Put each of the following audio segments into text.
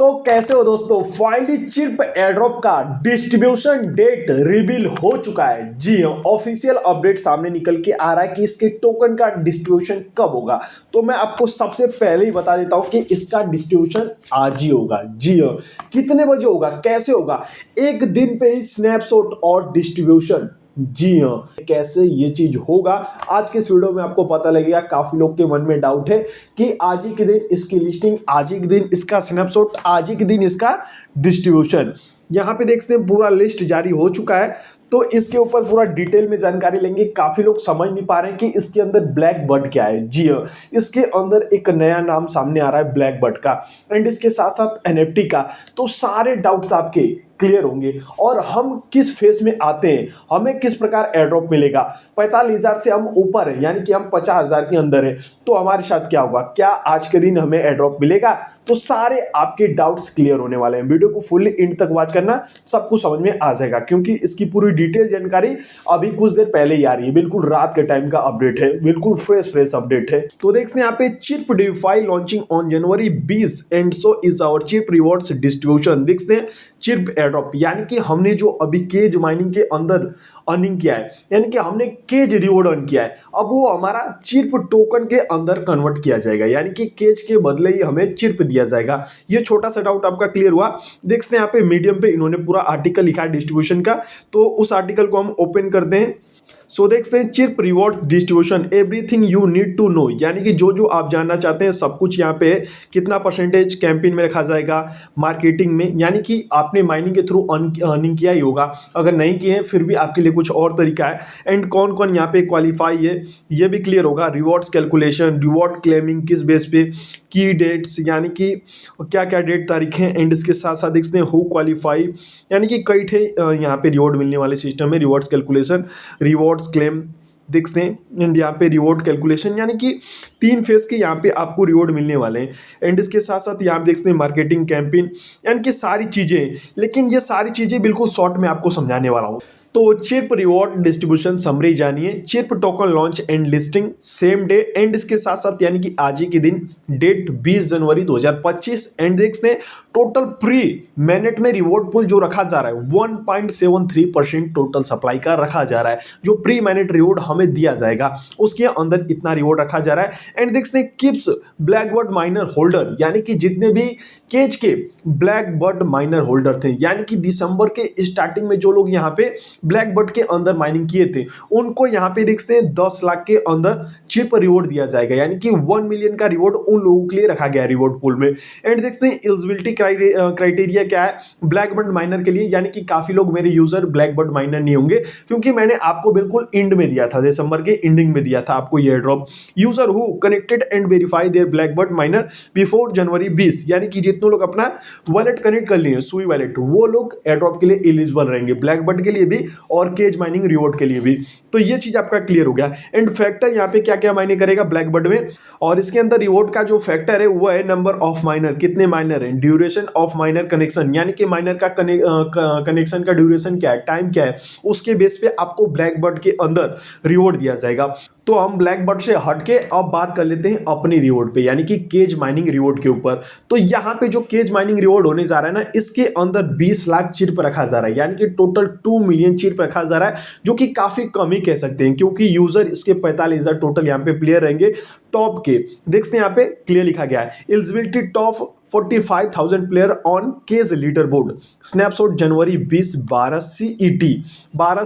तो कैसे हो दोस्तों, फाइनली चिर्प एयरड्रॉप का डिस्ट्रीब्यूशन डेट रिवील हो चुका है। जी हाँ, ऑफिशियल अपडेट सामने निकल के आ रहा है कि इसके टोकन का डिस्ट्रीब्यूशन कब होगा। तो मैं आपको सबसे पहले ही बता देता हूं कि इसका डिस्ट्रीब्यूशन आज ही होगा। जी हाँ, कितने बजे होगा, कैसे होगा, एक दिन पे ही स्नैपशॉट और डिस्ट्रीब्यूशन। जी हाँ, कैसे ये चीज होगा आज के इस वीडियो में आपको पता लगेगा। काफी लोग के मन में डाउट है कि आज ही के दिन इसकी लिस्टिंग, आज ही के दिन इसका स्नैपशॉट, आज ही के दिन इसका डिस्ट्रीब्यूशन। यहाँ पे देखते हैं पूरा लिस्ट जारी हो चुका है, तो इसके ऊपर पूरा डिटेल में जानकारी लेंगे। काफी लोग समझ नहीं पा रहे हैं कि इसके अंदर ब्लैक बर्ड क्या है। जी हाँ, इसके अंदर एक नया नाम सामने आ रहा है ब्लैक बर्ड का, एंड इसके साथ साथ एनएफटी का। तो सारे डाउट्स आपके क्लियर होंगे और हम किस फेज में आते हैं, हमें किस प्रकार एयरड्रॉप मिलेगा। 45,000 से हम ऊपर है, यानी कि हम 50,000 के अंदर है, तो हमारे साथ क्या होगा, क्या आज के दिन हमें एयरड्रॉप मिलेगा। तो सारे आपके डाउट्स क्लियर होने वाले हैं। वीडियो को फुल्ली एंड तक वॉच करना, सब कुछ समझ में आ जाएगा, क्योंकि इसकी पूरी डिटेल जानकारी अभी कुछ देर पहले ही आ रही है। बिल्कुल रात के टाइम का अपडेट है, बिल्कुल फ्रेश अपडेट है। तो देखते हैं यहाँ पे Chirp DeFi launching on January 20 and so is our Chirp rewards distribution. देखते हैं चिर्प एयरड्रॉप, यानी कि हमने जो अभी केज माइनिंग के अंदर अर्निंग किया है, यानी कि हमने केज रिवॉर्ड अर्न किया है, अब वो हमारा चिर्प टोकन के अंदर कन्वर्ट किया जाएगा, यानी कि केज के बदले ही हमें चिर्प दिया जाएगा। ये छोटा सा डाउट आपका क्लियर हुआ। देखते हैं यहाँ पे मीडियम पे इन्होंने पूरा आर्टिकल लिखा है डिस्ट्रीब्यूशन का, तो उस आर्टिकल को हम ओपन करते हैं। सो देखते हैं Chirp reward distribution, everything you need to know, यानी कि जो जो आप जानना चाहते हैं सब कुछ यहाँ पे। कितना परसेंटेज कैंपेन में रखा जाएगा, मार्केटिंग में, यानी कि आपने माइनिंग के थ्रू अर्निंग किया ही होगा, अगर नहीं किए हैं फिर भी आपके लिए कुछ और तरीका है। एंड कौन कौन यहाँ पे क्वालिफाई है ये भी क्लियर होगा। रिवॉर्ड्स कैलकुलेशन, रिवॉर्ड क्लेमिंग किस बेस पे, की डेट्स, यानी कि क्या क्या डेट तारीख है, एंड इसके साथ साथ देखते हैं हु क्वालिफाई, यानी कि कई थे यहाँ पे रिवॉर्ड मिलने वाले सिस्टम है। रिवॉर्ड्स कैलकुलेशन, रिवॉर्ड्स क्लेम देखते हैं, एंड यहाँ पे रिवॉर्ड कैलकुलेशन, यानी कि 3 फेज के यहाँ पे आपको रिवॉर्ड मिलने वाले हैं। एंड इसके साथ साथ यहाँ पे देखते हैं मार्केटिंग कैंपेन, यानी कि सारी चीज़ें, लेकिन ये सारी चीज़ें बिल्कुल शॉर्ट में आपको समझाने वाला हूँ। तो चिर्प रिवॉर्ड डिस्ट्रीब्यूशन समरी जानिए। Chirp token launch and listing same day, and इसके साथ साथ यानी कि आज ही के दिन, डेट 20 जनवरी 2025। एंड देखते हैं टोटल प्री मैनेट में रिवॉर्ड पूल जो रखा जा रहा है 1.73% टोटल सप्लाई का रखा जा रहा है। जो प्री मैनेट रिवॉर्ड हमें दिया जाएगा उसके अंदर इतना रिवॉर्ड रखा जा रहा है। एंड देखते हैं किप्स ब्लैक बर्ड माइनर होल्डर, यानी कि जितने भी केज के ब्लैक बर्ड माइनर होल्डर थे, यानी कि दिसंबर के स्टार्टिंग में जो लोग यहाँ पे ब्लैक बर्ड के अंदर माइनिंग किए थे, उनको यहाँ पे देखते हैं 10 लाख के अंदर चिर्प रिवॉर्ड दिया जाएगा, यानी कि 1 मिलियन का रिवॉर्ड उन लोगों के लिए रखा गया है रिवॉर्ड पूल में। एंड देखते हैं एलिजिबिलिटी क्राइटेरिया क्या है ब्लैक बर्ड माइनर के लिए, यानी कि काफी लोग मेरे यूजर ब्लैक बर्ड माइनर नहीं होंगे, क्योंकि मैंने आपको बिल्कुल एंड में दिया था, दिसंबर के एंडिंग में दिया था आपको ये drop. User who connected and verify their black bird miner before January 20, यानी कि जितने लोग अपना वॉलेट कनेक्ट कर लिए सुई वॉलेट, वो लोग एयरड्रॉप के लिए एलिजिबल रहेंगे, ब्लैक बर्ड के लिए भी और केज माइनिंग रिवॉर्ड के लिए भी। तो ये चीज आपका क्लियर हो गया। एंड फैक्टर यहाँ पे क्या क्या माइनिंग करेगा ब्लैक बर्ड में, और इसके अंदर रिवॉर्ड का जो फैक्टर है वो है नंबर ऑफ माइनर, कितने माइनर है, ड्यूरेशन ऑफ माइनर कनेक्शन, यानी कि माइनर का कनेक्शन का ड्यूरेशन क्या है, टाइम क्या है, उसके बेस पे आपको ब्लैक बर्ड के अंदर रिवॉर्ड दिया जाएगा। तो हम ब्लैक बर्ड से हटके अब बात कर लेते हैं अपनी रिवॉर्ड पे, यानी कि केज माइनिंग रिवॉर्ड के ऊपर। तो यहाँ पे जो केज माइनिंग रिवॉर्ड होने जा रहा है ना, इसके अंदर 20 लाख चिर्प रखा जा रहा है, यानी कि टोटल 2 मिलियन चिर्प रखा जा रहा है, जो कि काफी कम ही कह सकते हैं, क्योंकि यूजर इसके 45,000 टोटल यहाँ पे प्लेयर रहेंगे टॉप के। देखते हैं यहाँ पे क्लियर लिखा गया है eligibility top 45,000 player on cage leader board, snapshot January 20 12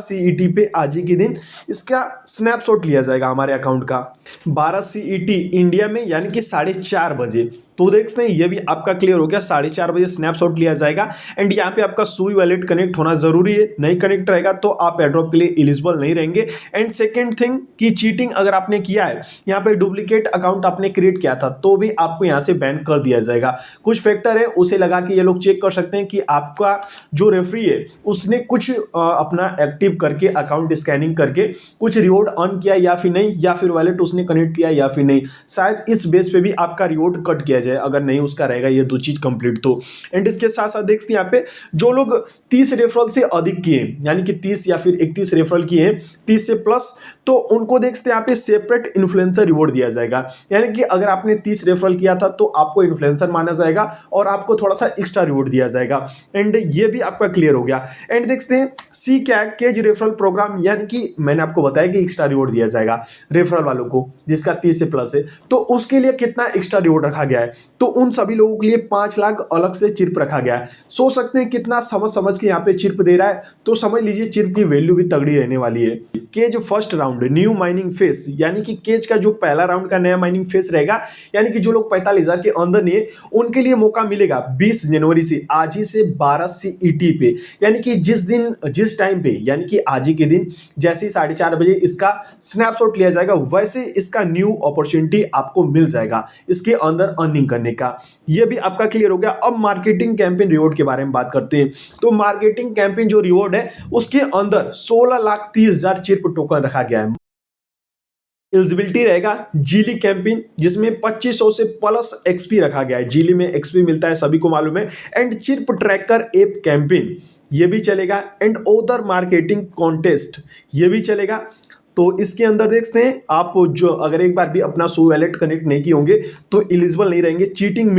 CET पे आज ही के दिन इसका स्नैपशॉट लिया जाएगा हमारे अकाउंट का 12 CET इंडिया में, यानी कि 4:30 बजे। तो देखते हैं ये भी आपका क्लियर हो गया, 4:30 बजे स्नैपशॉट लिया जाएगा। एंड यहाँ पे आपका सुई वॉलेट कनेक्ट होना जरूरी है, नहीं कनेक्ट रहेगा तो आप एयरड्रॉप के लिए एलिजिबल नहीं रहेंगे। एंड सेकेंड थिंग कि चीटिंग अगर आपने किया है, यहाँ पे डुप्लीकेट अकाउंट आपने क्रिएट किया था, तो भी आपको यहाँ से बैन कर दिया जाएगा। कुछ फैक्टर है उसे लगा के ये लोग चेक कर सकते हैं कि आपका जो रेफरी है उसने कुछ अपना एक्टिव करके अकाउंट स्कैनिंग करके कुछ रिवॉर्ड अर्न किया या फिर नहीं, या फिर वॉलेट उसने कनेक्ट किया या फिर नहीं, शायद इस बेस पे भी आपका रिवॉर्ड कट किया जाए, अगर नहीं उसका रहेगा ये 2 चीज़ कंप्लीट तो। एंड इसके साथ साथ देखते हैं यहाँ पे जो लोग 30 रेफरल से अधिक किए, यानी कि 30 या फिर 31 रेफरल किए हैं 30 से प्लस, तो उनको देखते हैं यहाँ पे सेपरेट इन्फ्लुएंसर रिवॉर्ड दिया जाएगा। यानी कि अगर आपने 30 रेफरल किया था तो आपको इन्फ्लुएंसर माना जाएगा और आपको थोड़ा सा एक्स्ट्रा रिवॉर्ड दिया जाएगा। एंड ये भी आपका क्लियर हो गया। एंड देखते हैं सी कैग केज रेफरल प्रोग्राम, यानी कि मैंने आपको बताया कि एक्स्ट्रा रिवॉर्ड दिया जाएगा रेफरल वालों को जिसका 30 से प्लस है, तो उसके लिए कितना एक्स्ट्रा रिवॉर्ड रखा गया है, तो उन सभी लोगों के लिए 5 लाख अलग से चिर्प रखा गया है। सोच सकते हैं कितना समझ समझ के यहाँ पे चिर्प दे रहा है, तो समझ लीजिए चिर्प की वैल्यू भी तगड़ी रहने वाली है। Cage first round new mining phase, यानी कि केज का जो पहला राउंड का नया माइनिंग फेस रहेगा, यानी कि जो लोग 45,000 के अंदर नहीं है उनके लिए मौका मिलेगा 20 जनवरी से, आज ही से 12 CET पे, यानी कि जिस टाइम पे, यानी कि आज ही के दिन जैसे ही 4:30 बजे इसका स्नैपशॉट लिया जाएगा वैसे इसका न्यू अपॉर्चुनिटी आपको मिल जाएगा इसके अंदर अर्निंग करने का। ये भी आपका क्लियर हो गया। अब मार्केटिंग कैंपेन रिवॉर्ड के बारे में बात करते हैं। तो मार्केटिंग कैंपेन जो रिवॉर्ड है उसके अंदर 16,30,000 चिर्प टोकन रखा गया है। एलिजिबिलिटी रहेगा जीली कैंपेन जिसमें 2500 से प्लस एक्सपी रखा गया है। जीली में एक्सपी मिलता है सभी को मालूम है। And chirp tracker app campaign ये भी चलेगा। एंड अदर मार्केटिंग कॉन्टेस्ट ये भी चलेगा। तो इसके अंदर देखते हैं आप जो अगर एक बार भी अपना सो वैलेट कनेक्ट नहीं किए होंगे तो एलिजिबल नहीं रहेंगे। चीटिंग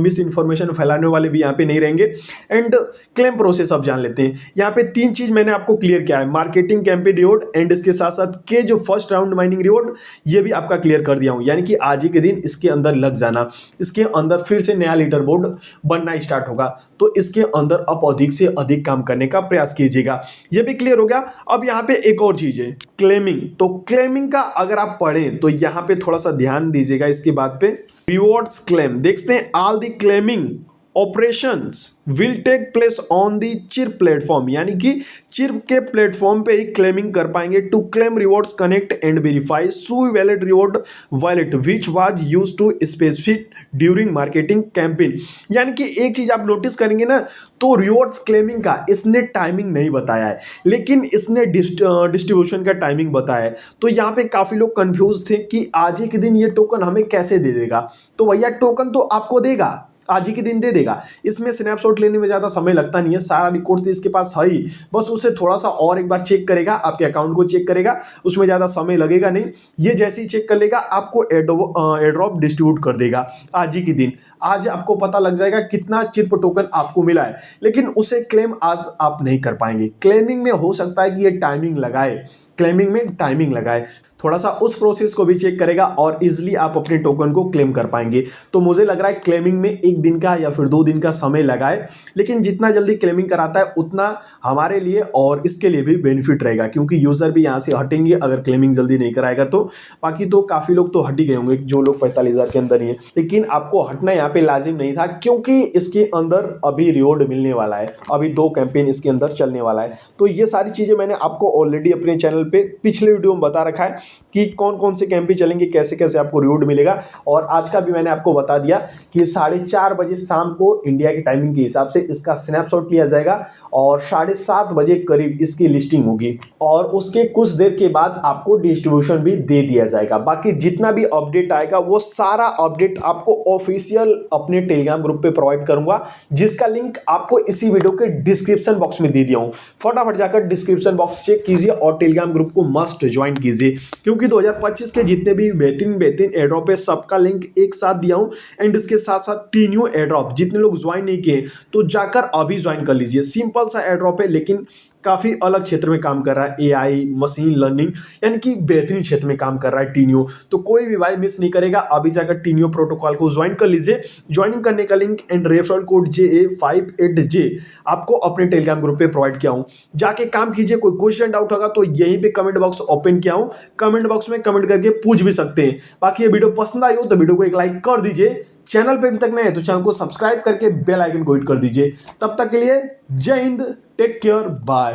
मिस इन्फॉर्मेशन फैलाने वाले भी यहाँ पे नहीं रहेंगे। एंड क्लेम प्रोसेस अब जान लेते हैं। यहाँ पे 3 चीज मैंने आपको क्लियर किया है, मार्केटिंग कैंपेन रिवॉर्ड एंड इसके साथ साथ के जो फर्स्ट राउंड माइनिंग रिवॉर्ड ये भी आपका क्लियर कर दिया हूँ, यानी कि आज ही के दिन इसके अंदर लग जाना। इसके अंदर फिर से नया लीडर बोर्ड बनना स्टार्ट होगा, तो इसके अंदर आप अधिक से अधिक काम करने का प्रयास कीजिएगा। ये भी क्लियर हो गया। अब यहाँ पे एक और चीज है क्लेमिंग। तो क्लेमिंग का अगर आप पढ़ें तो यहां पे थोड़ा सा ध्यान दीजिएगा इसके बाद पे रिवॉर्ड्स क्लेम देखते हैं। All the claiming operations will take place on the Chirp platform, यानी कि चिर्प के प्लेटफॉर्म पे ही क्लेमिंग कर पाएंगे। To claim rewards connect and verify Sui wallet reward wallet which was use to specific during marketing campaign. यानी कि एक चीज आप नोटिस करेंगे ना, तो रिवॉर्ड्स क्लेमिंग का इसने टाइमिंग नहीं बताया है, लेकिन इसने डिस्ट्रीब्यूशन का टाइमिंग बताया है। तो यहाँ पे काफी लोग कंफ्यूज थे कि आज ही के दिन ये टोकन हमें कैसे दे देगा। तो भैया टोकन तो आपको देगा, आज ही के दिन दे देगा। इसमें स्नैपशॉट लेने में ज़्यादा समय लगता नहीं है, सारा रिकॉर्ड तो इसके पास है ही। बस उसे थोड़ा सा और एक बार चेक करेगा, आपके अकाउंट को चेक करेगा, उसमें ज़्यादा समय लगेगा नहीं। ये जैसे ही चेक कर लेगा आपको एयरड्रॉप डिस्ट्रीब्यूट कर देगा आज ही के दिन। आज आपको पता लग जाएगा कितना चिर्प टोकन आपको मिला है, लेकिन उसे क्लेम आज आप नहीं कर पाएंगे। क्लेमिंग में हो सकता है कि ये टाइमिंग लगाए, क्लेमिंग में टाइमिंग लगाए, थोड़ा सा उस प्रोसेस को भी चेक करेगा और इजीली आप अपने टोकन को क्लेम कर पाएंगे। तो मुझे लग रहा है क्लेमिंग में 1 दिन का या फिर 2 दिन का समय लगाए, लेकिन जितना जल्दी क्लेमिंग कराता है उतना हमारे लिए और इसके लिए भी बेनिफिट रहेगा, क्योंकि यूजर भी यहाँ से हटेंगे अगर क्लेमिंग जल्दी नहीं कराएगा तो। बाकी तो काफ़ी लोग तो हट ही गए होंगे जो लोग 45,000 के अंदर ही है, लेकिन आपको हटना यहाँ पे लाजिम नहीं था, क्योंकि इसके अंदर अभी रिवॉर्ड मिलने वाला है, अभी 2 कैंपेन इसके अंदर चलने वाला है। तो ये सारी चीज़ें मैंने आपको ऑलरेडी अपने चैनल पे पिछले वीडियो में बता रखा है कि कौन कौन से कैंपेन चलेंगे, कैसे कैसे आपको रिवॉर्ड मिलेगा। और आज का भी मैंने आपको बता दिया कि 4:30 बजे शाम को इंडिया की टाइमिंग के हिसाब से इसका स्नैपशॉट लिया जाएगा और 7:30 बजे करीब इसकी लिस्टिंग होगी और उसके कुछ देर के बाद आपको डिस्ट्रीब्यूशन भी दे दिया जाएगा। बाकी जितना भी अपडेट आएगा वो सारा अपडेट आपको ऑफिशियल अपने टेलीग्राम ग्रुप पे प्रोवाइड करूंगा, जिसका लिंक आपको इसी वीडियो के डिस्क्रिप्शन बॉक्स में दे दिया हूं। फटाफट जाकर डिस्क्रिप्शन बॉक्स चेक कीजिए और टेलीग्राम ग्रुप को मस्ट ज्वाइन कीजिए, क्योंकि 2025 के जितने भी बेहतरीन एयरड्रॉप है सबका लिंक एक साथ दिया हूं। एंड इसके साथ साथ टीन्यू एयरड्रॉप जितने लोग ज्वाइन नहीं किए तो जाकर अभी ज्वाइन कर लीजिए। सिंपल सा एयरड्रॉप है लेकिन काफ़ी अलग क्षेत्र में काम कर रहा है, एआई मशीन लर्निंग, यानी कि बेहतरीन क्षेत्र में काम कर रहा है टीन्यू। तो कोई भी भाई मिस नहीं करेगा, अभी जाकर टीन्यू प्रोटोकॉल को ज्वाइन कर लीजिए। ज्वाइनिंग करने का link and referral code JA58J आपको अपने टेलीग्राम ग्रुप पे प्रोवाइड किया हूं, जाके काम कीजिए। कोई क्वेश्चन डाउट होगा तो यहीं पे कमेंट बॉक्स ओपन किया हूं, कमेंट बॉक्स में कमेंट करके पूछ भी सकते हैं। बाकी ये वीडियो पसंद आई हो तो वीडियो को एक लाइक कर दीजिए, चैनल पे अभी तक नए हैं तो चैनल को सब्सक्राइब करके बेल आइकन को हिट कर दीजिए। तब तक के लिए जय हिंद, टेक केयर, बाय।